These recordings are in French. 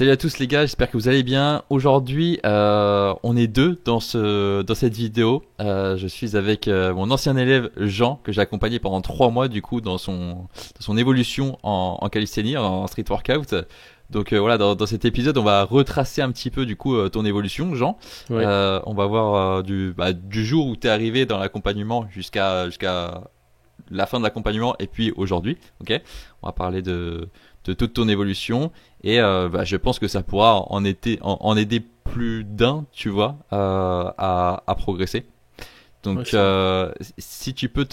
Salut à tous les gars, j'espère que vous allez bien. Aujourd'hui, on est deux dans cette vidéo. Je suis avec mon ancien élève Jean, que j'ai accompagné pendant 3 mois du coup dans son évolution en calisthénie, en street workout. Donc voilà, dans cet épisode, on va retracer un petit peu du coup ton évolution, Jean. Ouais, On va voir du jour où tu es arrivé dans l'accompagnement jusqu'à la fin de l'accompagnement et puis aujourd'hui. Ok, on va parler de toute ton évolution et je pense que ça pourra en aider plus d'un, tu vois, à progresser. ouais, Donc c'est vrai. si tu peux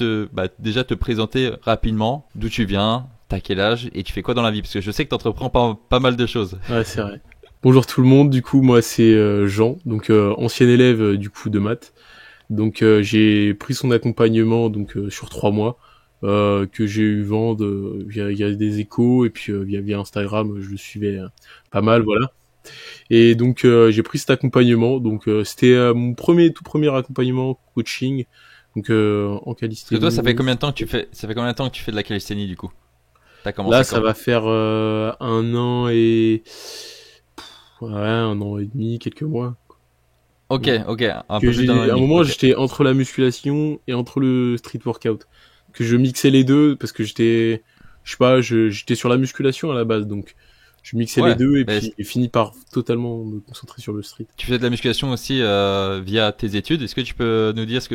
déjà te présenter rapidement d'où tu viens, t'as quel âge et tu fais quoi dans la vie, parce que je sais que t'entreprends pas mal de choses. Ouais, c'est vrai. Bonjour tout le monde, du coup, moi c'est Jean, donc ancien élève du coup de maths. Donc j'ai pris son accompagnement donc sur 3 mois que j'ai eu vent via des échos et puis via Instagram, je le suivais pas mal, voilà. Et donc j'ai pris cet accompagnement, donc c'était mon tout premier accompagnement coaching, donc en Parce que toi, ça fait calisthénie. combien de temps que tu fais de la calisthénie du coup? T'as Là, commencé ça quand? va faire 1 an et demi, quelques mois. Ok, Ouais. ok, un Que peu plus d'un an et à un demi. moment, Ok. j'étais entre la musculation et entre le street workout. Que je mixais les deux parce que je sais pas, j'étais sur la musculation à la base, donc je mixais les Ouais, deux et mais puis j'ai fini par totalement me concentrer sur le street. tu fais de la musculation aussi via tes études. Est-ce que tu peux nous dire ce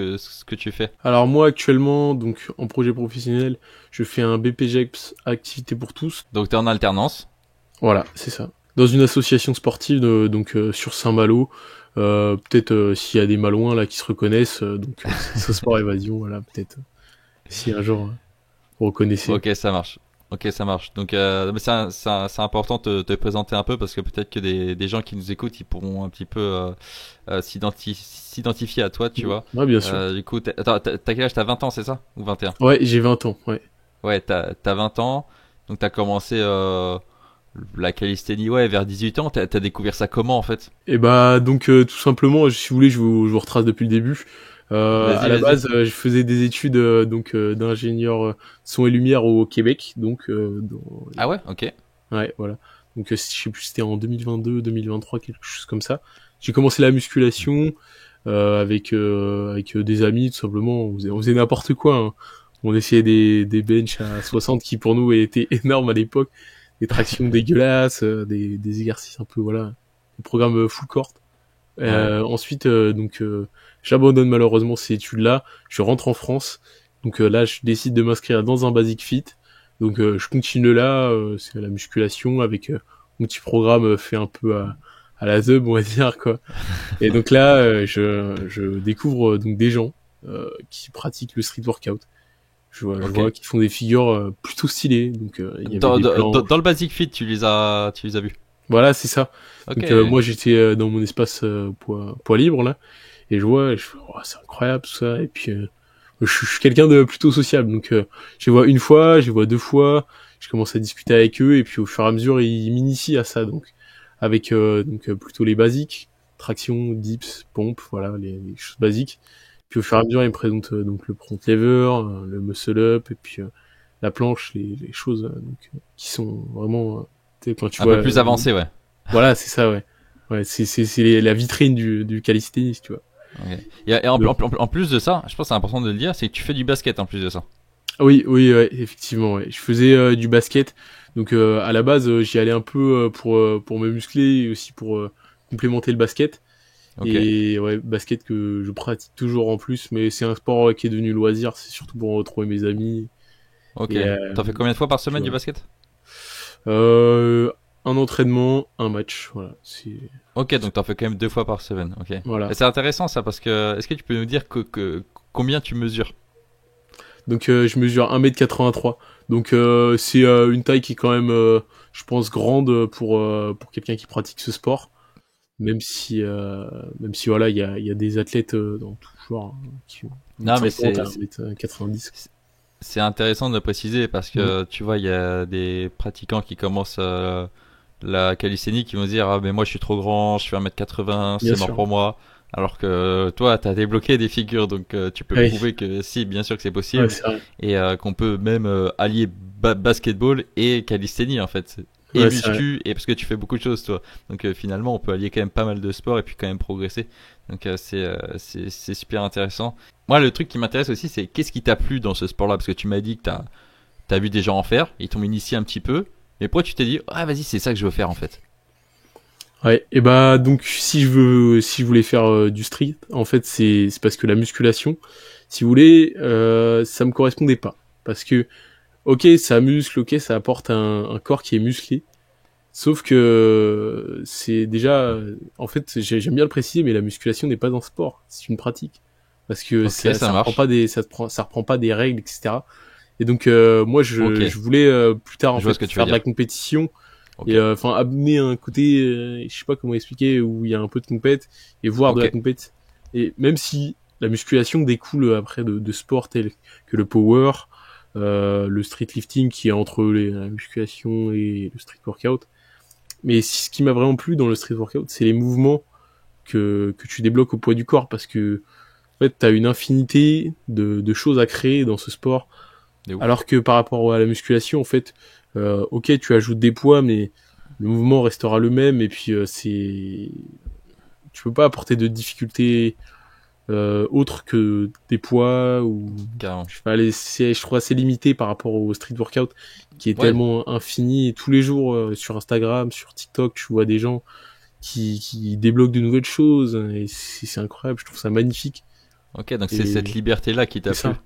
que tu fais? Alors moi actuellement, donc en projet professionnel, je fais un BPGEPS activité pour tous. Donc t'es en alternance. Voilà, c'est ça. Dans une association sportive, donc sur Saint-Malo. Peut-être s'il y a des Malouins là qui se reconnaissent, donc c'est Sport Évasion, voilà, peut-être si un jour vous reconnaissez. Ok, ça marche. Ok, ça marche. Donc, mais c'est important de te présenter un peu parce que peut-être que des gens qui nous écoutent, ils pourront un petit peu s'identifier à toi, tu vois. Ouais, bien sûr. Du coup, attends, t'as quel âge? T'as 20 ans, c'est ça? Ou 21? Ouais, j'ai 20 ans, ouais. Ouais, t'as 20 ans. Donc, t'as commencé la calisthénie, ouais, vers 18 ans. T'as découvert ça comment, en fait? Et bah donc tout simplement, si vous voulez, je vous retrace depuis le début. À Vas-y, la vas-y. base, je faisais des études d'ingénieur son et lumière au Québec, donc Ah ouais? Ok. ouais, voilà. Donc je sais plus, c'était en 2022, 2023, quelque chose comme ça. J'ai commencé la musculation avec des amis, tout simplement. On faisait n'importe quoi, hein. On essayait des bench à 60 qui pour nous étaient énormes à l'époque, des tractions dégueulasses, des exercices un peu voilà, des programmes full court. Ouais. Ensuite j'abandonne malheureusement ces études-là, je rentre en France. Donc là je décide de m'inscrire dans un Basic Fit. Donc je continue là, c'est la musculation avec mon petit programme fait un peu à la zeub, on va dire quoi. Et donc là je découvre donc des gens qui pratiquent le street workout. Je vois Ok. qu'ils font des figures plutôt stylées. Donc il y avait Dans, des dans, dans planches. dans le Basic Fit, tu les as vus. Voilà, c'est ça. Ok. Donc moi j'étais dans mon espace poids libre là, et je fais oh, c'est incroyable tout ça. Et puis je suis quelqu'un de plutôt sociable, donc je les vois une fois, je les vois deux fois, je commence à discuter avec eux, et puis au fur et à mesure ils m'initient à ça, donc avec plutôt les basiques, traction, dips, pompe, voilà les choses basiques. Puis au fur et à mesure ils me présentent donc le front lever, le muscle up, et puis la planche, les choses qui sont vraiment tu sais, quand tu Un peu vois plus avancé, ouais. voilà, c'est ça, ouais. Ouais, c'est la vitrine du calisthénisme, tu vois. Ok. Et en, Donc, en plus de ça, je pense que c'est important de le dire, c'est que tu fais du basket en plus de ça. oui, oui, ouais, effectivement, ouais. Je faisais du basket. Donc, à la base, j'y allais un peu pour me muscler et aussi pour complémenter le basket. Ok. Et ouais, basket que je pratique toujours en plus, mais c'est un sport qui est devenu loisir. C'est surtout pour retrouver mes amis. Ok. Et T'en fais combien de fois par puis semaine du voilà. basket? Un entraînement, un match, voilà. Ok, donc t'en fais quand même 2 fois par semaine. Ok. Voilà. Et c'est intéressant ça parce que est-ce que tu peux nous dire combien tu mesures? Donc je mesure 1m83. Donc c'est une taille qui est quand même, je pense, grande pour quelqu'un qui pratique ce sport. Même si, euh, même si voilà, il y a des athlètes dans tout genre hein, qui ont Non, mais 1m50 à 1m90. c'est intéressant de le préciser parce Mm. que tu vois, il y a des pratiquants qui commencent la calisthénie qui vont se dire ah mais moi je suis trop grand, je fais 1m80, Bien c'est mort sûr. pour moi. Alors que toi t'as débloqué des figures donc tu peux Oui, prouver que si bien sûr que c'est ouais, possible c'est vrai. et qu'on peut même allier basketball et calisthénie en fait. et Ouais, c'est vrai. muscu, et parce que tu fais beaucoup de choses, toi. Donc finalement, on peut allier quand même pas mal de sports et puis quand même progresser. Donc c'est super intéressant. Moi, le truc qui m'intéresse aussi, c'est qu'est-ce qui t'a plu dans ce sport-là? Parce que tu m'as dit que t'as vu des gens en faire, ils t'ont initié un petit peu. Mais pourquoi tu t'es dit, ah vas-y, c'est ça que je veux faire en fait? Ouais, et donc si je voulais faire du street, en fait c'est parce que la musculation, si vous voulez, ça me correspondait pas. Parce que ok, ça muscle, ok, ça apporte un corps qui est musclé. Sauf que c'est déjà, en fait, j'aime bien le préciser, mais la musculation n'est pas un sport, c'est une pratique. Parce que Ok, ça ça reprend pas marche. ça reprend pas des règles, etc. Et donc moi Ok, je voulais plus tard en je vois ce fait que tu veux faire de la dire. compétition Ok, et enfin amener un côté, je sais pas comment expliquer, où il y a un peu de compète et voir de ok. la compète. Et même si la musculation découle après de sports tels que le power, le street lifting qui est entre la musculation et le street workout. Mais ce qui m'a vraiment plu dans le street workout, c'est les mouvements que tu débloques au poids du corps parce que en fait, t'as une infinité de choses à créer dans ce sport. De ouf. Alors que par rapport à la musculation, en fait, ok, tu ajoutes des poids, mais le mouvement restera le même et puis tu peux pas apporter de difficultés autres que des poids ou Carrément. je sais pas, je trouve assez limité par rapport au street workout qui est Ouais, tellement infini et tous les jours sur Instagram, sur TikTok, tu vois des gens qui débloquent de nouvelles choses et c'est incroyable, je trouve ça magnifique ok, donc c'est cette et liberté-là qui c'est t'a plu. ça. Ok,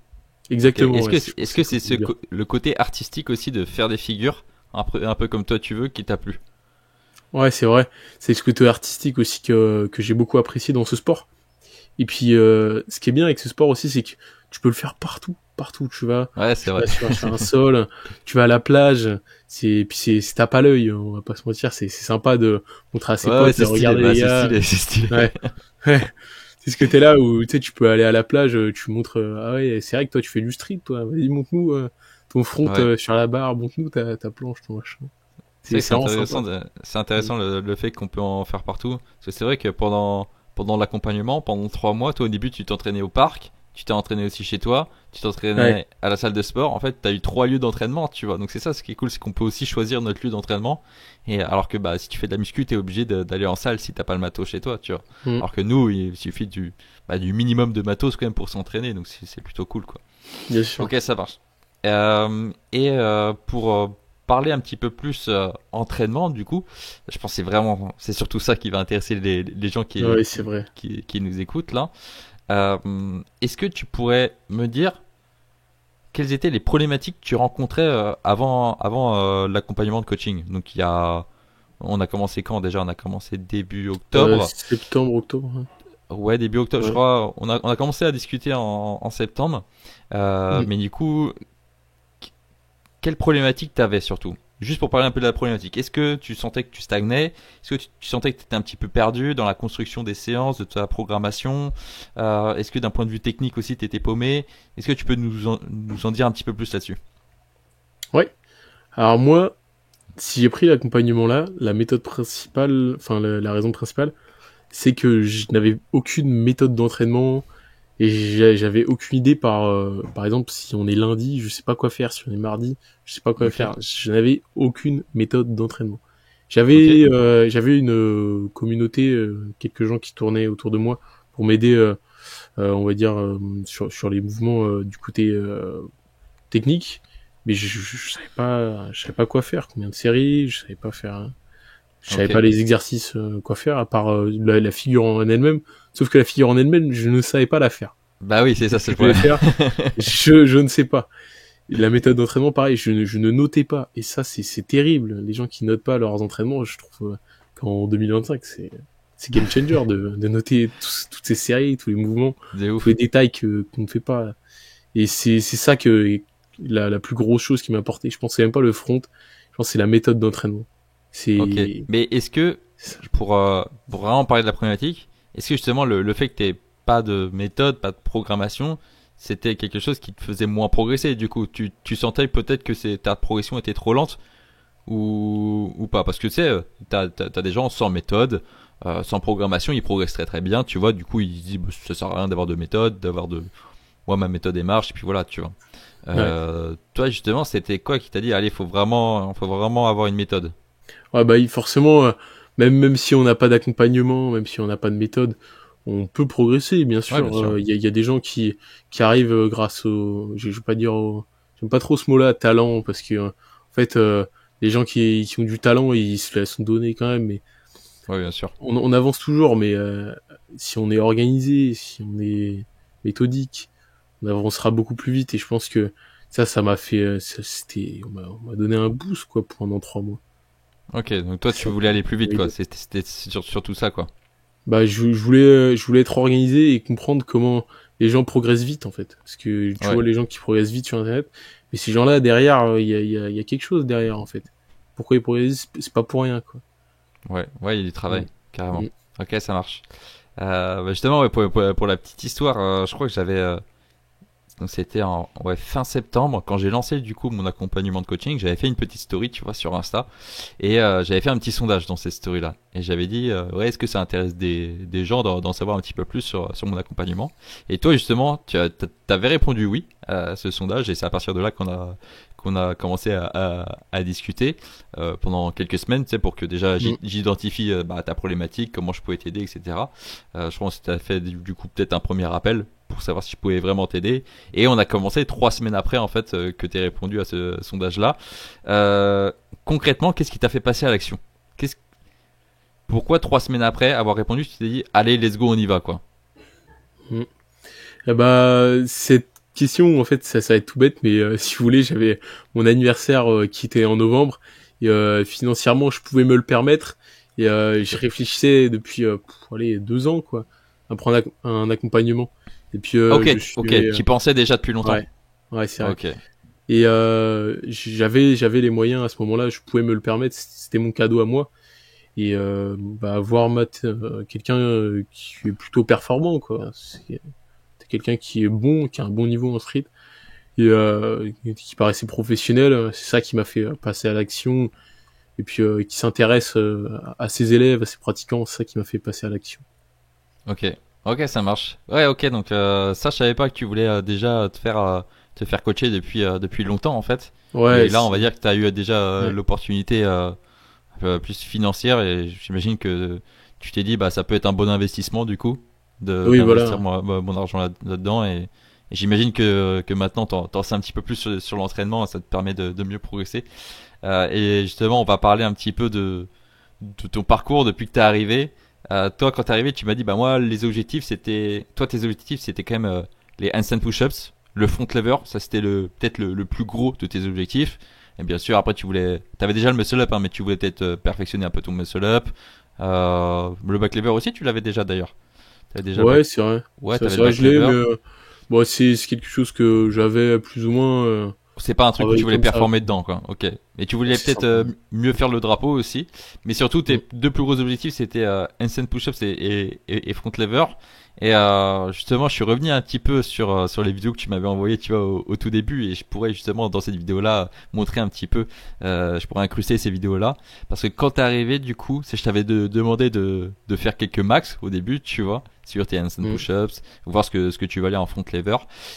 Exactement, ouais, je trouve est-ce que c'est que le c'est côté dur. le côté artistique aussi de faire des figures un peu comme toi tu veux qui t'a plu? Ouais, c'est vrai. C'est ce côté artistique aussi que j'ai beaucoup apprécié dans ce sport. Et puis, ce qui est bien avec ce sport aussi, c'est que tu peux le faire partout. Partout, Ouais, c'est tu vrai. vas sur un sol, tu vas à la plage. Puis c'est tape à l'œil, on va pas se mentir. C'est sympa de montrer à ses Ouais, ouais, potes, c'est stylé, regardez bah les c'est gars. stylé, c'est stylé. Ouais, ouais. C'est ce côté là où tu sais, tu peux aller à la plage, tu montres. Ah ouais, c'est vrai que toi tu fais du street, toi. Vas-y, montre-nous ton front Ouais. sur la barre, montre-nous ta planche, ton machin. C'est vrai que C'est vraiment sympa. c'est Mm. intéressant le fait qu'on peut en faire partout. Parce que c'est vrai que pendant l'accompagnement, pendant 3 mois, toi au début tu t'entraînais au parc, tu t'es entraîné aussi chez toi, tu Ouais. t'entraînais à la salle de sport. En fait, t'as eu 3 lieux d'entraînement, tu vois. Donc c'est ça, ce qui est cool, c'est qu'on peut aussi choisir notre lieu d'entraînement. Et alors que bah si tu fais de la muscu, t'es obligé d'aller en salle si t'as pas le matos chez toi, tu vois. Mm. Alors que nous, il suffit du minimum de matos quand même pour s'entraîner. Donc c'est plutôt cool, quoi. Bien sûr. Ok, ça marche. Pour parler un petit peu plus entraînement, du coup, je pense que c'est surtout ça qui va intéresser les gens Ouais, c'est vrai. qui nous écoutent là. Est-ce que tu pourrais me dire quelles étaient les problématiques que tu rencontrais avant l'accompagnement de coaching? Donc on a commencé quand déjà? On a commencé début octobre. Septembre, octobre. Hein. Ouais, début octobre, je Ouais. crois. On a commencé à discuter en septembre. Mm. Mais du coup, quelle problématique t'avais surtout? Juste pour parler un peu de la problématique. Est-ce que tu sentais que tu stagnais? Est-ce que tu sentais que tu étais un petit peu perdu dans la construction des séances, de ta programmation? Est-ce que d'un point de vue technique aussi, tu étais paumé? Est-ce que tu peux nous en dire un petit peu plus là-dessus? Ouais. Alors moi, si j'ai pris l'accompagnement là, la méthode principale, enfin la raison principale, c'est que je n'avais aucune méthode d'entraînement et j'avais aucune idée par exemple si on est lundi, je sais pas quoi faire, si on est mardi, je sais pas quoi Ok, faire. Je n'avais aucune méthode d'entraînement. ok, J'avais une communauté, quelques gens qui tournaient autour de moi pour m'aider, on va dire sur les mouvements du côté technique, mais je savais pas quoi faire, combien de séries, je savais pas faire, hein. Je savais pas ok. les exercices quoi faire à part la figure en elle-même. Sauf que la figure en elle-même, je ne savais pas la faire. Bah oui, c'est ça, Qu'est-ce c'est que le je devais problème. faire? Je ne sais pas. La méthode d'entraînement, pareil, je ne notais pas. Et ça, c'est terrible. Les gens qui notent pas leurs entraînements, je trouve qu'en 2025, c'est game changer de noter toutes ces séries, tous les mouvements, C'est tous les ouf. détails qu'on ne fait pas. Et c'est ça que la plus grosse chose qui m'a apporté. Je pense que c'est même pas le front. Je pense que c'est la méthode d'entraînement. Ok. C'est Mais est-ce que, c'est ça. pour vraiment parler de la problématique, est-ce que justement le fait que t'aies pas de méthode, pas de programmation, c'était quelque chose qui te faisait moins progresser? Du coup, tu sentais peut-être que ta progression était trop lente ou pas? Parce que tu sais, t'as des gens sans méthode, sans programmation, ils progressent très très bien, tu vois. Du coup, ils se disent, bah, ça sert à rien d'avoir de méthode, ouais, ma méthode elle marche, et puis voilà, tu vois. Ouais. Toi, justement, c'était quoi qui t'a dit, allez, faut vraiment avoir une méthode? Ouais, bah, forcément, même si on n'a pas d'accompagnement, même si on n'a pas de méthode, on peut progresser, bien Ouais, bien sûr. sûr. Il y a des gens qui arrivent grâce je vais pas dire j'aime pas trop ce mot-là, talent, parce que, en fait, les gens qui ont du talent, ils se la sont donnés quand même, mais Ouais, bien sûr. on avance toujours, mais si on est organisé, si on est méthodique, on avancera beaucoup plus vite, et je pense que ça m'a fait, on m'a donné un boost, quoi, pendant 3 mois. Ok, donc toi, tu Ça, voulais aller plus vite, oui. quoi. C'était surtout ça, quoi. Bah, je voulais être organisé et comprendre comment les gens progressent vite, en fait. Parce que tu Ouais, vois les gens qui progressent vite sur Internet, mais ces gens-là, derrière, il y a quelque chose derrière, en fait. Pourquoi ils progressent? C'est pas pour rien, quoi. ouais, il y a du travail, Mm. carrément. Mm. Ok, ça marche. Bah justement, ouais, pour la petite histoire, je crois que j'avais donc c'était en fin septembre quand j'ai lancé du coup mon accompagnement de coaching. J'avais fait une petite story, tu vois, sur Insta et j'avais fait un petit sondage dans cette story là et j'avais dit ouais, est-ce que ça intéresse des gens d'en savoir un petit peu plus sur mon accompagnement. Et toi justement, t'avais répondu oui à ce sondage et c'est à partir de là qu'on a commencé à discuter pendant quelques semaines, tu sais, pour que déjà Mm. j'identifie bah, ta problématique, comment je pouvais t'aider, etc. Je pense que tu as fait du coup peut-être un premier appel pour savoir si je pouvais vraiment t'aider. Et on a commencé 3 semaines après en fait que tu aies répondu à ce sondage-là. Concrètement, qu'est-ce qui t'a fait passer à l'action? Qu'est-ce... Pourquoi 3 semaines après avoir répondu, tu t'es dit allez, let's go, on y va quoi? Mm. Eh bah, cette question, en fait, ça va être tout bête, mais si vous voulez, j'avais mon anniversaire qui était en novembre, et financièrement, je pouvais me le permettre, et je Ok, réfléchissais depuis, allez, 2 ans, quoi, à prendre un accompagnement. Et puis, je ok, suivais, tu pensais déjà depuis longtemps. ouais, ouais, c'est vrai. Ok, Et j'avais les moyens à ce moment-là, je pouvais me le permettre, c'était mon cadeau à moi. Et bah, voir quelqu'un qui est plutôt performant, quoi. C'est quelqu'un qui est bon, qui a un bon niveau en street et qui paraissait professionnel. C'est ça qui m'a fait passer à l'action, et puis qui s'intéresse à ses élèves, à ses pratiquants. C'est ça qui m'a fait passer à l'action. ok, ok, ça marche. Ouais, ok, donc ça, je savais pas que tu voulais déjà te faire coacher depuis longtemps en fait. Ouais, Et là, on va dire que tu as eu déjà ouais. l'opportunité plus financière et j'imagine que tu t'es dit bah ça peut être un bon investissement du coup de Oui, d'investir voilà. mon argent là-dedans et j'imagine que maintenant t'en sais un petit peu plus sur l'entraînement, ça te permet de mieux progresser. Et justement, on va parler un petit peu de ton parcours depuis que t'es arrivé. Toi, quand t'es arrivé, tu m'as dit bah moi les objectifs c'était toi tes objectifs c'était quand même les handstand push-ups, le front lever, ça c'était peut-être le plus gros de tes objectifs. Et bien sûr, après, t'avais déjà le muscle up, hein, mais tu voulais peut-être perfectionner un peu ton muscle up. Le back lever aussi, tu l'avais déjà d'ailleurs. T'avais déjà le back. Ouais, c'est vrai. Ouais, t'avais C'est le vrai, back je l'ai, lever. mais bon, c'est quelque chose que j'avais plus ou moins C'est pas un truc où tu travaillé voulais comme ça, performer quoi. dedans, quoi. Ok. Et tu Ouais, voulais c'est peut-être sympa. mieux faire le drapeau aussi. Mais surtout, Mm. tes deux plus gros objectifs, c'était handstand push-ups et front lever. Et justement, je suis revenu un petit peu sur les vidéos que tu m'avais envoyées, tu vois, au tout début. Et je pourrais justement, dans cette vidéo-là, montrer un petit peu. Je pourrais incruster ces vidéos-là. Parce que quand t'es arrivé, du coup, je t'avais demandé de faire quelques max au début, tu vois, sur tes handstand Mm. push-ups, voir ce que tu valais en front lever.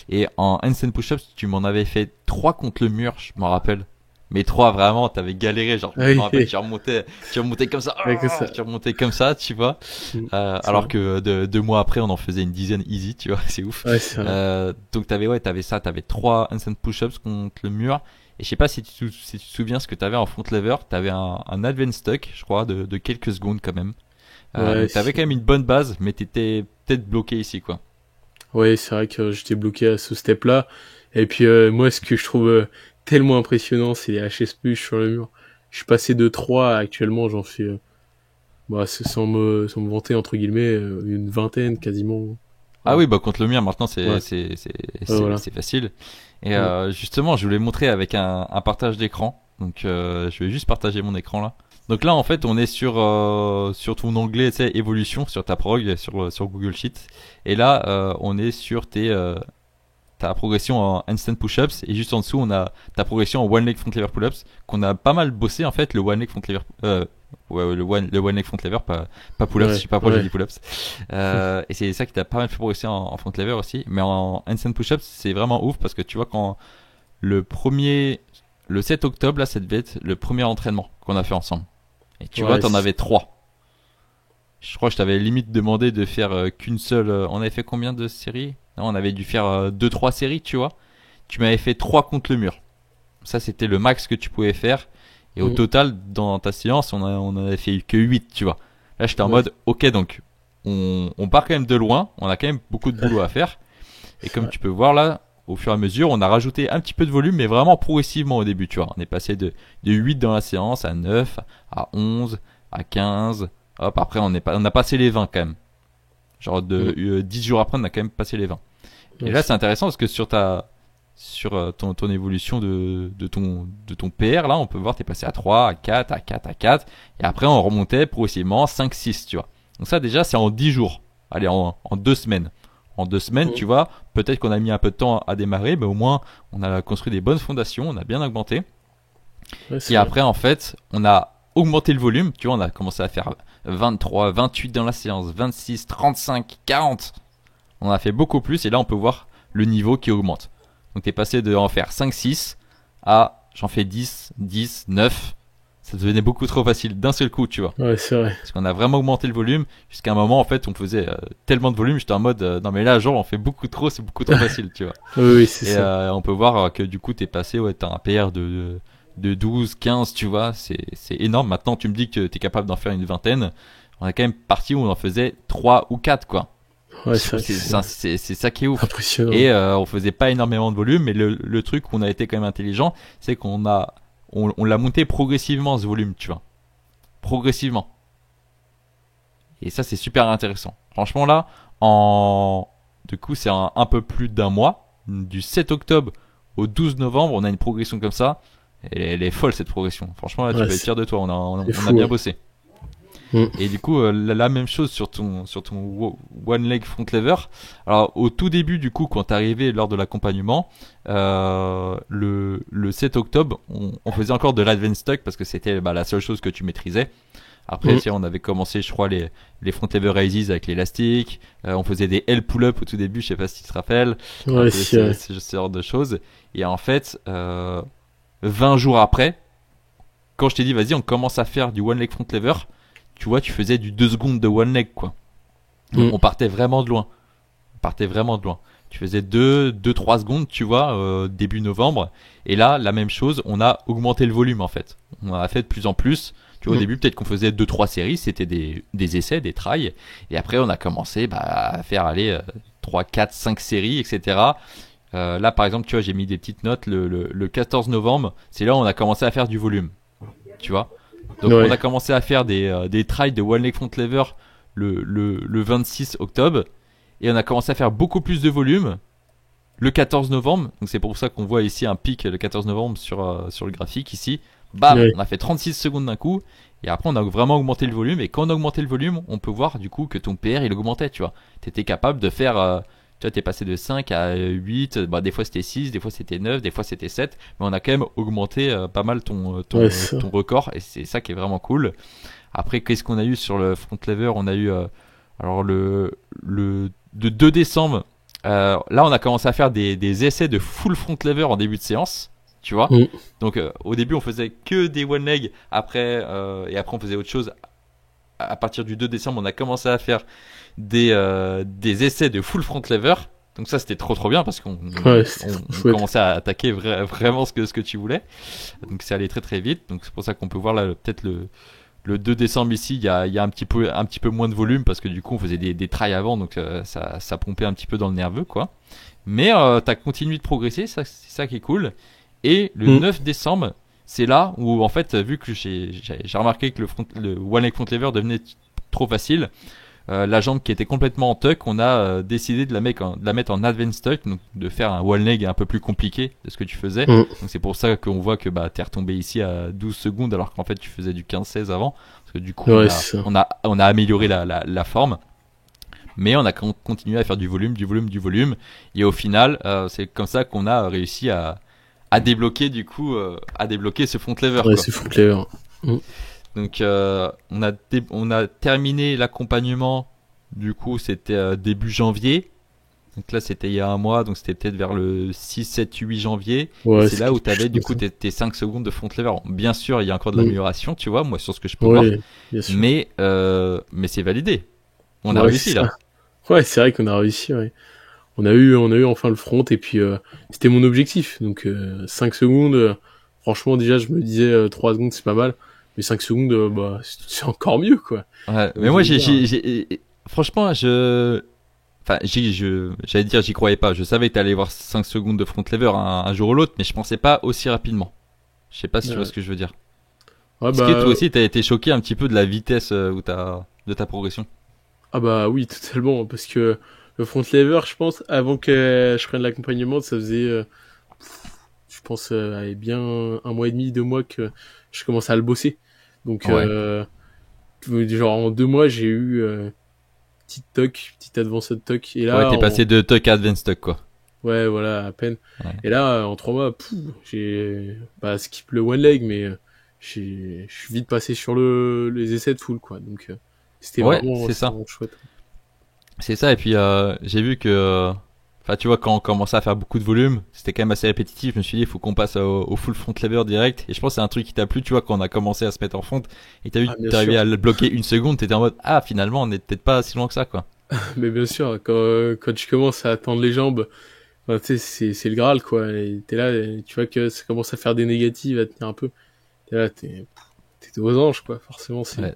Et en handstand push-ups, tu m'en avais fait 3 contre le mur, je m'en rappelle. Mais 3 vraiment, t'avais galéré, genre, Ah je me rappelle, oui, tu remontais comme ça, ouais, que ça. tu remontais comme ça, tu vois. Mm. C'est Alors vrai. que 2 mois après, on en faisait une dizaine easy, tu vois, c'est ouf. Ouais, c'est vrai. Donc t'avais ça, t'avais 3 handstand push-ups contre le mur. Et je sais pas si tu te souviens ce que t'avais en front lever, t'avais un advanced tuck, je crois, de quelques secondes quand même. Ouais, Donc t'avais quand même une bonne base, mais t'étais peut-être bloqué ici, quoi. ouais, c'est vrai que j'étais bloqué à ce step-là. Et puis moi, ce que je trouve tellement impressionnant, c'est les HS push sur le mur. Je suis passé de 3 actuellement, j'en fais, bah, sans me vanter, entre guillemets, une vingtaine quasiment. Ah Voilà. oui, bah contre le mien, maintenant Ouais, voilà. c'est facile. Et Mm. justement, je voulais montrer avec un partage d'écran. Donc je vais juste partager mon écran là. Donc là, en fait, on est sur ton onglet, tu sais, évolution, sur ta prog, sur Google Sheets. Et là, on est sur ta progression en handstand push-ups. Et juste en dessous, on a ta progression en one leg front lever pull-ups, qu'on a pas mal bossé, en fait, le one leg front lever, ouais, le one leg front lever, pas pull-ups, je Ouais, sais pas pourquoi j'ai ouais. dit pull-ups. Et c'est ça qui t'a pas mal fait progresser en front lever aussi. Mais en handstand push-ups, c'est vraiment ouf parce que tu vois, quand le 7 octobre, là, ça devait être le premier entraînement qu'on a fait ensemble. Et tu vois, t'en avais 3. Je crois que je t'avais limite demandé de faire qu'une seule. On avait fait combien de séries? Non, on avait dû faire 2-3 séries, tu vois. Tu m'avais fait 3 contre le mur. Ça, c'était le max que tu pouvais faire. Et au total, dans ta séance, on en avait fait que 8, tu vois. Là, j'étais en mode, ok, donc, on part quand même de loin. On a quand même beaucoup de boulot à faire. Et comme tu peux voir là, au fur et à mesure, on a rajouté un petit peu de volume, mais vraiment progressivement au début, tu vois. On est passé de 8 dans la séance à 9, à 11, à 15. Hop, après, on a passé les 20 quand même. Genre, 10 jours après, on a quand même passé les 20. Et là, c'est intéressant parce que sur ton évolution de ton PR, là, on peut voir, t'es passé à 3, à 4, à 4, à 4. Et après, on remontait progressivement 5, 6, tu vois. Donc ça, déjà, c'est en 10 jours. Allez, en 2 semaines. En 2 semaines, tu vois, peut-être qu'on a mis un peu de temps à démarrer, mais au moins, on a construit des bonnes fondations, on a bien augmenté. Et après, en fait, on a augmenté le volume. Tu vois, on a commencé à faire 23, 28 dans la séance, 26, 35, 40. On a fait beaucoup plus et là, on peut voir le niveau qui augmente. Donc, t'es passé de en faire 5, 6 à j'en fais 10, 10, 9. Ça devenait beaucoup trop facile d'un seul coup, tu vois. Ouais, c'est vrai. Parce qu'on a vraiment augmenté le volume. Jusqu'à un moment, en fait, on faisait tellement de volume, j'étais en mode, non mais là, genre, on fait beaucoup trop, c'est beaucoup trop facile, tu vois. Oui, c'est ça. Et on peut voir que du coup, t'es passé, ouais, t'as un PR de 12, 15, tu vois. C'est énorme. Maintenant, tu me dis que t'es capable d'en faire une vingtaine. On a quand même parti où on en faisait 3 ou 4, quoi. Ouais, c'est ça qui est ouf. Impressionnant. Et on faisait pas énormément de volume, mais le truc où on a été quand même intelligent, c'est qu'on l'a monté progressivement, ce volume, tu vois. Progressivement. Et ça, c'est super intéressant. Franchement, là, du coup, c'est un peu plus d'un mois. Du 7 octobre au 12 novembre, on a une progression comme ça. Elle est folle, cette progression. Franchement, là, tu peux être fier de toi. On a bien bossé. Et du coup, la même chose sur ton one leg front lever. Alors, au tout début, du coup, quand t'arrivais lors de l'accompagnement, le 7 octobre, on faisait encore de l'advanced tuck parce que c'était la seule chose que tu maîtrisais. Après, on avait commencé, je crois, les front lever raises avec l'élastique. On faisait des L pull-up au tout début, je sais pas si tu te rappelles. Ouais, ce genre de choses. Et en fait, 20 jours après, quand je t'ai dit, vas-y, on commence à faire du one leg front lever, tu vois, tu faisais du 2 secondes de one leg, quoi. Donc, on partait vraiment de loin. Tu faisais 2-3 secondes, tu vois, début novembre. Et là, la même chose, on a augmenté le volume, en fait. On a fait de plus en plus. Tu vois, au début, peut-être qu'on faisait 2-3 séries, c'était des essais, des tries. Et après, on a commencé à faire 3, 4, 5 séries, etc. Là, par exemple, tu vois, j'ai mis des petites notes. Le 14 novembre, c'est là où on a commencé à faire du volume. Tu vois. Donc, on a commencé à faire des tries de one leg front lever le 26 octobre. Et on a commencé à faire beaucoup plus de volume le 14 novembre. Donc, c'est pour ça qu'on voit ici un pic le 14 novembre sur le graphique ici. Bam, on a fait 36 secondes d'un coup. Et après, on a vraiment augmenté le volume. Et quand on a augmenté le volume, on peut voir du coup que ton PR il augmentait, tu vois. T'étais capable de faire, tu vois, t'es passé de 5 à 8. Des fois c'était 6, des fois c'était 9, des fois c'était 7. Mais on a quand même augmenté pas mal ton record. Et c'est ça qui est vraiment cool. Après, qu'est-ce qu'on a eu sur le front lever? On a eu, alors de 2 décembre. Là, on a commencé à faire des essais de full front lever en début de séance. Tu vois, donc au début on faisait que des one leg, et après on faisait autre chose. À partir du 2 décembre, on a commencé à faire des essais de full front lever. Donc ça c'était trop bien parce qu'on commençait à attaquer vraiment ce que tu voulais. Donc c'est allé très très vite. Donc c'est pour ça qu'on peut voir là peut-être le 2 décembre ici, il y a un petit peu moins de volume parce que du coup on faisait des tries avant, donc ça pompait un petit peu dans le nerveux, quoi. Mais t'as continué de progresser, c'est ça qui est cool. Et le 9 décembre, c'est là où en fait, vu que j'ai remarqué que le one leg front lever devenait trop facile, la jambe qui était complètement en tuck, on a décidé de la mettre en advanced tuck, donc de faire un one leg un peu plus compliqué de ce que tu faisais. Donc c'est pour ça qu'on voit que t'es retombé ici à 12 secondes alors qu'en fait tu faisais du 15-16 avant, parce que du coup on a amélioré la forme. Mais on a continué à faire du volume, et au final, c'est comme ça qu'on a réussi à débloquer ce front lever. Ouais, c'est front lever. Donc on a terminé l'accompagnement. Du coup, c'était début janvier. Donc là, c'était il y a un mois, donc c'était peut-être vers le 6, 7, 8 janvier. Et Ouais, c'est c'est là où quelque tu avais chose du comme coup ça. tes 5 secondes de front lever. Bien sûr, il y a encore de Mm. l'amélioration, tu vois, moi sur ce que je peux voir, Ouais, bien sûr. mais c'est validé. On a Ouais, réussi c'est là. ça. Ouais, c'est vrai qu'on a réussi, ouais. On a eu enfin le front et puis c'était mon objectif. Donc 5 secondes, franchement déjà je me disais 3 secondes c'est pas mal, mais 5 secondes bah c'est encore mieux quoi. Ouais, mais Je moi, veux dire, franchement, enfin, j'allais dire, j'y croyais pas. Je savais que t'allais avoir 5 secondes de front lever un jour ou l'autre, mais je pensais pas aussi rapidement. Je sais pas si tu vois ouais, ce que je veux dire. ouais, Est-ce que bah toi aussi t'as été choqué un petit peu de la vitesse de ta progression? ah bah oui totalement parce que le front lever je pense avant que je prenne l'accompagnement ça faisait je pense allez, bien un mois et demi 2 mois que je commençais à le bosser. Donc Ouais. genre en 2 mois j'ai eu petite advanced toc et Ouais, là t'es passé de tuck à advanced tuck, quoi. ouais, voilà, à peine. Ouais. Et là, en 3 mois, j'ai bah, skip le one leg, mais je suis vite passé sur les essais de full, quoi. Donc, Ouais, c'est c'était ça. vraiment chouette. C'est ça, et puis j'ai vu que, enfin tu vois, quand on commençait à faire beaucoup de volume, c'était quand même assez répétitif. Je me suis dit, il faut qu'on passe au full front lever direct. Et je pense que c'est un truc qui t'a plu, tu vois, quand on a commencé à se mettre en front. Et t'as vu, Ah, bien t'es arrivé sûr. à le bloquer une seconde, t'étais en mode, ah finalement, on n'est peut-être pas si loin que ça, quoi. Mais bien sûr, quand tu commences à tendre les jambes, bah, tu sais, c'est le Graal, quoi. Et t'es là, et tu vois que ça commence à faire des négatives, à tenir un peu. T'es là, t'es aux anges, quoi. Forcément, Ouais,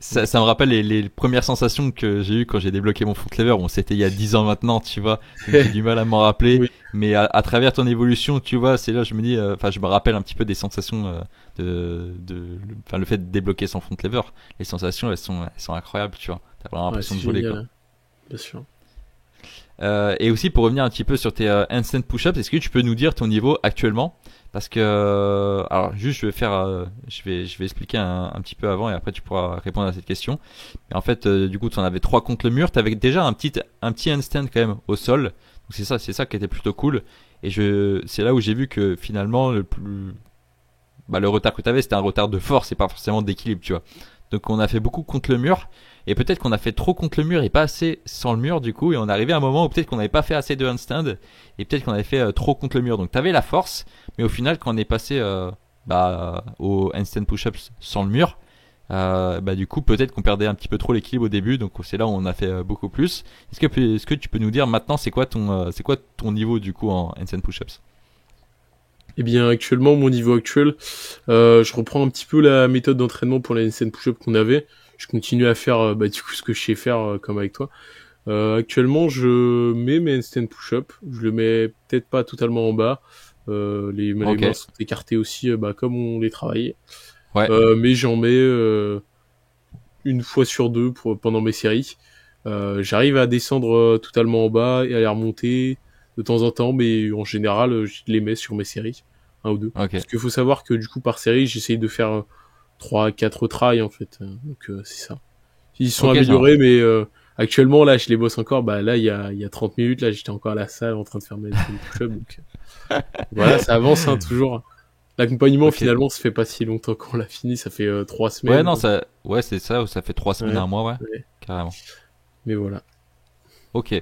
ça me rappelle les premières sensations que j'ai eues quand j'ai débloqué mon front lever. Bon, c'était il y a 10 ans maintenant, tu vois. Donc j'ai du mal à m'en rappeler. Oui, Mais à travers ton évolution, tu vois, c'est là, je me dis, enfin, je me rappelle un petit peu des sensations enfin, le fait de débloquer son front lever. Les sensations, elles sont incroyables, tu vois. T'as vraiment ouais, l'impression c'est de voler, génial, quoi. hein. Bien sûr. Et aussi pour revenir un petit peu sur tes handstand push-ups, est-ce que tu peux nous dire ton niveau actuellement? Parce que alors juste je vais faire je vais expliquer un petit peu avant et après tu pourras répondre à cette question. Mais en fait du coup tu en avais trois contre le mur, tu avais déjà un petit handstand quand même au sol. Donc c'est ça qui était plutôt cool et c'est là où j'ai vu que finalement le retard que tu avais c'était un retard de force et pas forcément d'équilibre, tu vois. Donc on a fait beaucoup contre le mur et peut-être qu'on a fait trop contre le mur et pas assez sans le mur du coup et on est arrivé à un moment où peut-être qu'on n'avait pas fait assez de handstand et peut-être qu'on avait fait trop contre le mur. Donc t'avais la force mais au final quand on est passé au handstand push-ups sans le mur bah du coup peut-être qu'on perdait un petit peu trop l'équilibre au début donc c'est là où on a fait beaucoup plus. Est-ce que tu peux nous dire maintenant c'est quoi ton niveau du coup en handstand push-ups? Eh bien, actuellement, mon niveau actuel, je reprends un petit peu la méthode d'entraînement pour les handstand push-up qu'on avait. Je continue à faire, bah, du coup, ce que je sais faire, comme avec toi. Actuellement, je mets mes handstand push-up. Je le mets peut-être pas totalement en bas. Les Ok, mains sont écartées aussi, bah, comme on les travaillait. ouais, Mais j'en mets une fois sur deux pendant mes séries. J'arrive à descendre totalement en bas et à les remonter de temps en temps, mais en général, je les mets sur mes séries, un ou deux. ok, Parce qu'il faut savoir que du coup, par série, j'essaye de faire 3 4 tries en fait. Donc c'est ça. Ils sont ok, ça améliorés, marche. mais actuellement, là, je les bosse encore. Bah là, il y a 30 minutes, là, j'étais encore à la salle en train de faire mes push-ups. Donc voilà, ça avance hein, toujours. L'accompagnement, Ok. finalement, ça fait pas si longtemps qu'on l'a fini. Ça fait 3 semaines. Ouais, non, ouais, c'est ça, ça fait 3 semaines à Ouais, un mois, ouais, ouais. carrément. Mais voilà. Ok.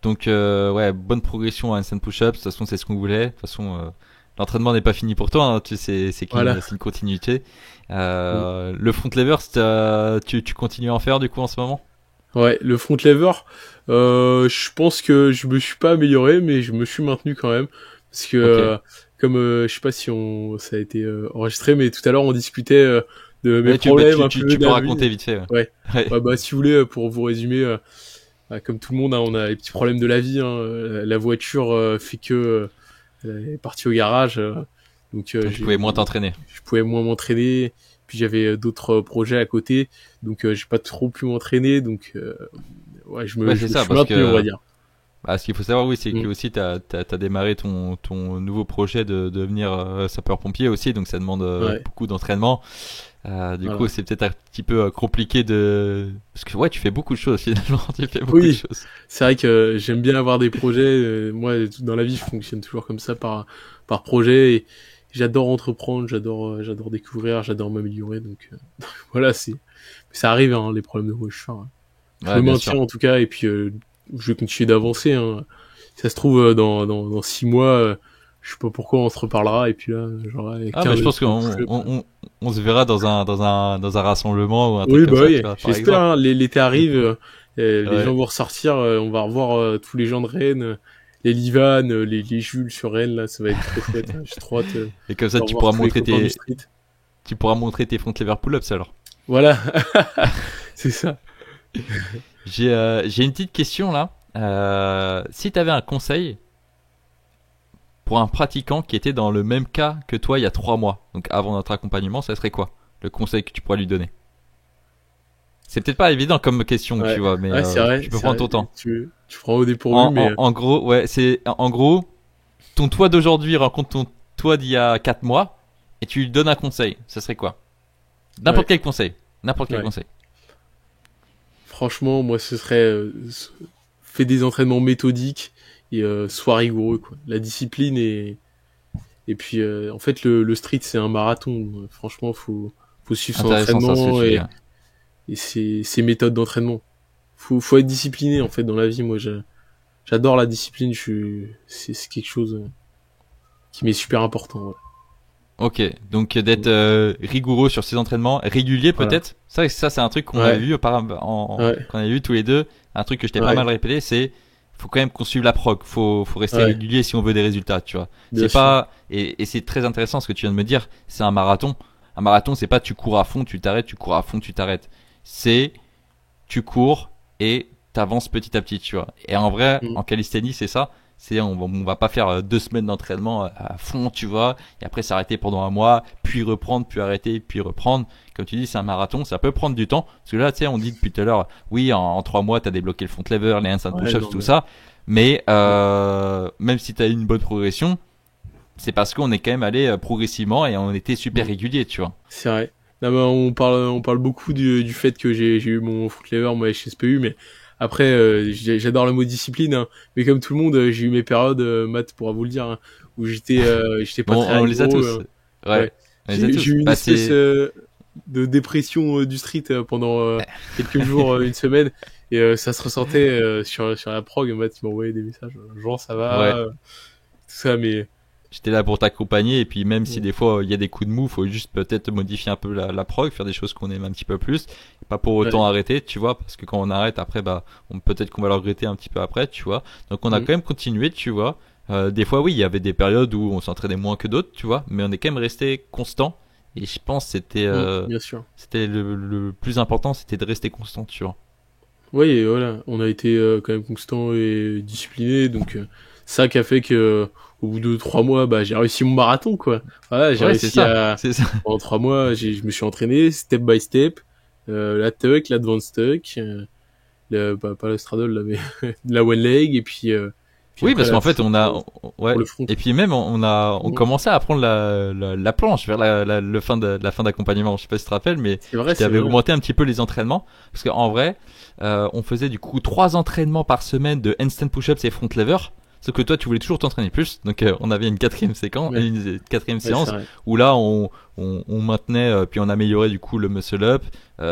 Donc, ouais, bonne progression à handstand push-up. De toute façon, c'est ce qu'on voulait. De toute façon, l'entraînement n'est pas fini pour toi. Hein. Voilà. C'est une continuité. Le front lever, tu continues à en faire du coup en ce moment? Ouais, le front lever, je pense que je me suis pas amélioré, mais je me suis maintenu quand même. Parce que, Ok. comme, je sais pas si ça a été enregistré, mais tout à l'heure on discutait de mes Ouais, problèmes un peu tu peux d'avis. raconter vite fait. Ouais. Ouais. Ouais. Ouais, bah si vous voulez, pour vous résumer, bah, comme tout le monde, hein, on a les petits problèmes de la vie. Hein, la voiture fait que elle est partie au garage, donc Donc, tu pouvais moins t'entraîner. je pouvais moins m'entraîner. Puis j'avais d'autres projets à côté, donc j'ai pas trop pu m'entraîner. Donc ouais, Ouais, je c'est me ça, suis parce maintenu, on va que dire. ce qu'il faut savoir, oui, c'est que Mm. aussi t'as démarré ton nouveau projet de devenir sapeur-pompier aussi, donc ça demande Ouais, beaucoup d'entraînement. Du coup, voilà. c'est peut-être un petit peu compliqué parce que ouais, tu fais beaucoup de choses finalement. Tu fais beaucoup de Oui, choses. c'est vrai que j'aime bien avoir des projets. Moi, dans la vie, je fonctionne toujours comme ça par projet. Et j'adore entreprendre, j'adore découvrir, j'adore m'améliorer. Donc voilà, ça arrive hein, les problèmes de voiture. Hein. Je Ouais, me bien maintiens sûr. en tout cas, et puis je vais continuer d'avancer, hein. Si ça se trouve, dans 6 mois, je sais pas pourquoi on se reparlera, et puis là, j'aurai Ah, mais 15 je pense qu'on push-ups. on se verra dans un rassemblement ou un truc Oui, comme bah ça, oui, tu vois, par j'espère, exemple. hein. L'été arrive, les Ouais. gens vont ressortir, on va revoir tous les gens de Rennes, les Livan, les Jules sur Rennes, là, ça va être trop chouette, hein. J'ai trop hâte Et comme ça, de revoir tous les copains du street. tu pourras montrer tes front lever pull-ups alors. Voilà, c'est ça. J'ai une petite question là. Si tu avais un conseil pour un pratiquant qui était dans le même cas que toi il y a 3 mois, donc avant notre accompagnement, ça serait quoi le conseil que tu pourrais lui donner? C'est peut-être pas évident comme question, tu Ouais, vois, mais ouais, c'est vrai, tu peux c'est prendre vrai. ton temps. Tu prends au dépourvu, mais En gros, ouais, c'est en gros ton toi d'aujourd'hui rencontre ton toi d'il y a 4 mois et tu lui donnes un conseil. Ça serait quoi? ouais, N'importe quel conseil. N'importe quel ouais. conseil. Franchement, moi, ce serait fais des entraînements méthodiques et sois rigoureux, quoi. La discipline et puis en fait le street c'est un marathon. Franchement, faut suivre son Intéressant ça ce que entraînement tu dis. Ouais. et ses méthodes d'entraînement. Faut être discipliné en fait dans la vie. Moi, j'adore la discipline. C'est quelque chose qui m'est super important. Ouais. Ok, donc d'être rigoureux sur ses entraînements, régulier Voilà. peut-être. Ça c'est un truc qu'on avait Ouais, vu ouais, qu'on avait vu tous les deux. Un truc que je t'ai pas ouais, mal répété, c'est faut quand même qu'on suive la prog. Faut rester ouais, régulier si on veut des résultats, tu vois. bien C'est sûr. pas et c'est très intéressant ce que tu viens de me dire. C'est un marathon. Un marathon, c'est pas tu cours à fond, tu t'arrêtes, tu cours à fond, tu t'arrêtes. C'est tu cours et t'avances petit à petit, tu vois. Et en vrai, Mm. en calisthénie, c'est ça. C'est on va pas faire 2 semaines d'entraînement à fond, tu vois, et après s'arrêter pendant un mois, puis reprendre, puis arrêter, puis reprendre. Comme tu dis, c'est un marathon, ça peut prendre du temps. Parce que là, tu sais, on dit depuis tout à l'heure, oui, en 3 mois, t'as débloqué le front lever, les handstand Ouais, push-ups, non tout mais ça. Mais mm, même si t'as eu une bonne progression, c'est parce qu'on est quand même allé progressivement et on était super mm. régulier, tu vois. C'est vrai. Non, mais on parle beaucoup du fait que j'ai eu mon foot lever, moi, chez SPU, mais après, j'adore le mot discipline, hein. Mais comme tout le monde, j'ai eu mes périodes, Matt pourra vous le dire, hein, où j'étais pas Bon, très on les a rigoureux. tous. Ouais, Ouais. on les a J'ai tous. eu une Bah espèce c'est de dépression du street pendant quelques jours, une semaine, et ça se ressentait sur la prog. Matt il m'envoyait des messages, genre ça va, ouais. tout ça, mais J'étais là pour t'accompagner et puis même si mm, des fois il y a des coups de mou, faut juste peut-être modifier un peu la prog, faire des choses qu'on aime un petit peu plus, et pas pour autant ouais, arrêter, tu vois, parce que quand on arrête après, bah, peut-être qu'on va le regretter un petit peu après, tu vois. Donc on a mm, quand même continué, tu vois. Des fois oui, il y avait des périodes où on s'entraînait moins que d'autres, tu vois, mais on est quand même resté constant. Et je pense que bien sûr. c'était le plus important, c'était de rester constant, tu vois. Oui, et voilà, on a été quand même constant et discipliné, donc ça qui a fait que au bout de 3 mois, bah j'ai réussi mon marathon, quoi. Voilà, j'ai Ouais, c'est réussi ça, à c'est ça. en 3 mois, je me suis entraîné step by step, la tuck, l'advanced tuck, pas le straddle là, mais la one leg, et puis Oui, après parce la qu'en fait, push ouais. pour le front. Et puis même, on Mm. commençait à apprendre la planche vers la fin d'accompagnement. Je sais pas si tu te rappelles, mais je C'est t'avais vrai. augmenté un petit peu les entraînements. Parce qu'en vrai, on faisait du coup 3 entraînements par semaine de handstand push-ups et front lever. Sauf que toi, tu voulais toujours t'entraîner plus. Donc, on avait une quatrième séquence, Ouais, une quatrième ouais, c'est séance vrai. où là, on maintenait, puis on améliorait du coup le muscle up.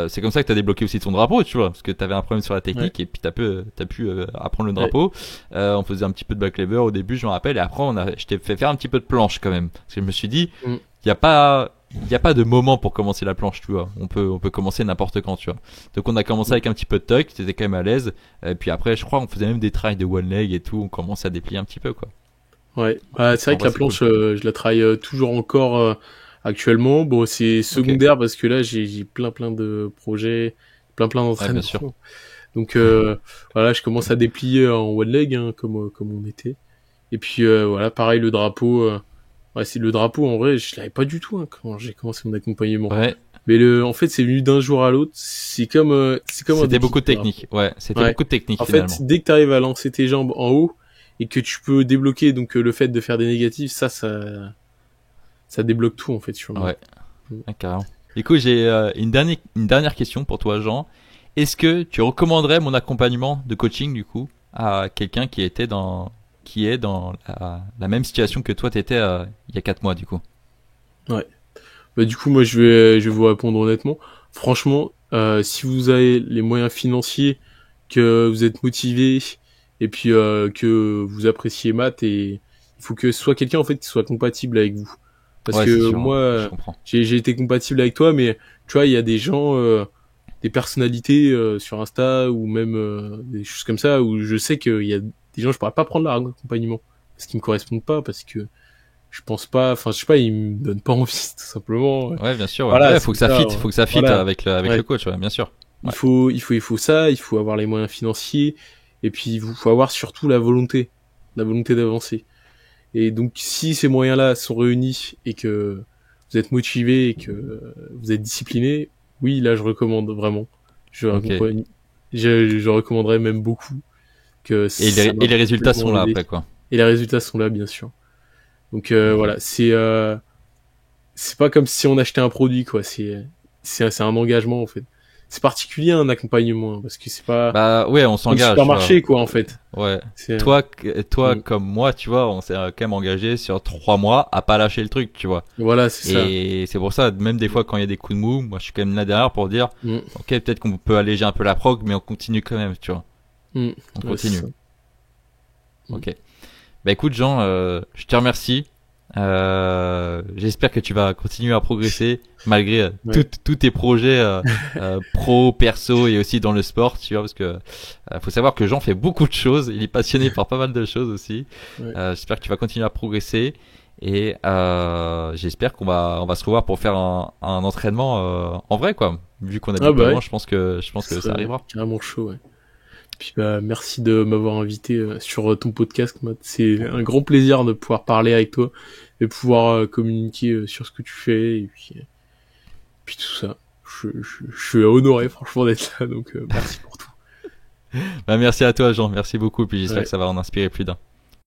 C'est comme ça que t'as débloqué aussi ton drapeau, tu vois, parce que t'avais un problème sur la Ouais, technique et puis t'as pu apprendre le ouais, drapeau. On faisait un petit peu de back lever au début, je me rappelle, et après je t'ai fait faire un petit peu de planche quand même, parce que je me suis dit, mm, il y a pas de moment pour commencer la planche, tu vois. On peut commencer n'importe quand, tu vois. Donc on a commencé mm, avec un petit peu de tuck, t'étais quand même à l'aise, et puis après, je crois, on faisait même des tries de one leg et tout, on commençait à déplier un petit peu, quoi. ouais. Bah, c'est En vrai que vrai, la c'est cool. planche, je la travaille toujours encore actuellement. Bon, c'est Ok. secondaire parce que là, j'ai plein de projets, plein Ouais, bien sûr. d'entraînements. Donc voilà, je commence à déplier en one leg, hein, comme on était. Et puis voilà, pareil le drapeau. Ouais, c'est le drapeau en vrai, je l'avais pas du tout, hein, quand j'ai commencé mon accompagnement. Ouais, Mais en fait, c'est venu d'un jour à l'autre. C'est comme un c'était déclic, beaucoup de le drapeau. technique. Ouais, c'était Ouais. beaucoup de technique En fait, finalement. dès que tu arrives à lancer tes jambes en haut et que tu peux débloquer donc le fait de faire des négatifs, ça débloque tout en fait sur moi. Ouais. Ah, carrément. Du coup, j'ai une dernière question pour toi, Jean. Est-ce que tu recommanderais mon accompagnement de coaching, du coup, à quelqu'un qui est dans la même situation que toi, t'étais il y a 4 mois, du coup? Ouais. Bah du coup, moi je vais vous répondre honnêtement. Franchement, si vous avez les moyens financiers, que vous êtes motivé et puis que vous appréciez maths, et il faut que ce soit quelqu'un en fait qui soit compatible avec vous. Parce Ouais, c'est que sûr, je moi, comprends. j'ai été compatible avec toi, mais tu vois, il y a des gens, des personnalités sur Insta ou même des choses comme ça où je sais qu'il y a des gens, je pourrais pas prendre leur accompagnement parce qu'ils me correspondent pas, parce que je pense pas, enfin je sais pas, ils me donnent pas envie tout simplement. Ouais, bien sûr, ouais. Voilà, Ouais, c'est ça. Ouais. faut que ça fit Voilà. avec Ouais. le coach, ouais, bien sûr. Ouais. Il faut ça, il faut avoir les moyens financiers, et puis il faut avoir surtout la volonté d'avancer. Et donc, si ces moyens-là sont réunis et que vous êtes motivé et que vous êtes discipliné, oui, là, je recommande vraiment. Je, Ok. je recommanderais même beaucoup, que ça m'a Et les résultats sont complètement là aidé. après, quoi. Et les résultats sont là, bien sûr. Donc Ok. voilà, c'est pas comme si on achetait un produit, quoi. C'est un engagement, en fait. C'est particulier un accompagnement, hein, parce que c'est pas Bah ouais, on comme le s'engage, tu vois. supermarché, quoi, en fait. Ouais. C'est Toi mm. comme moi, tu vois, on s'est quand même engagé sur 3 mois à pas lâcher le truc, tu vois. Voilà, c'est ça. Et c'est pour ça, même des fois quand il y a des coups de mou, moi je suis quand même là derrière pour dire, Mm. ok, peut-être qu'on peut alléger un peu la prog, mais on continue quand même, tu vois. Mm. On Ouais, c'est continue. ça. Mm. Ok. Bah écoute Jean, je te remercie. J'espère que tu vas continuer à progresser malgré Ouais. tous tes projets pro, perso et aussi dans le sport, tu vois, parce que faut savoir que Jean fait beaucoup de choses. Il est passionné par pas mal de choses aussi. Ouais. J'espère que tu vas continuer à progresser et j'espère on va se revoir pour faire un entraînement en vrai quoi. Vu qu'on Ah habite pas bah loin, ouais, je pense ce que ça serait arrivera. carrément chaud, ouais. Puis bah merci de m'avoir invité sur ton podcast, Matt. C'est un grand plaisir de pouvoir parler avec toi et pouvoir communiquer sur ce que tu fais, et puis tout ça. Je suis honoré franchement d'être là, donc merci pour tout. Bah, merci à toi Jean, merci beaucoup. Puis j'espère Ouais. que ça va en inspirer plus d'un.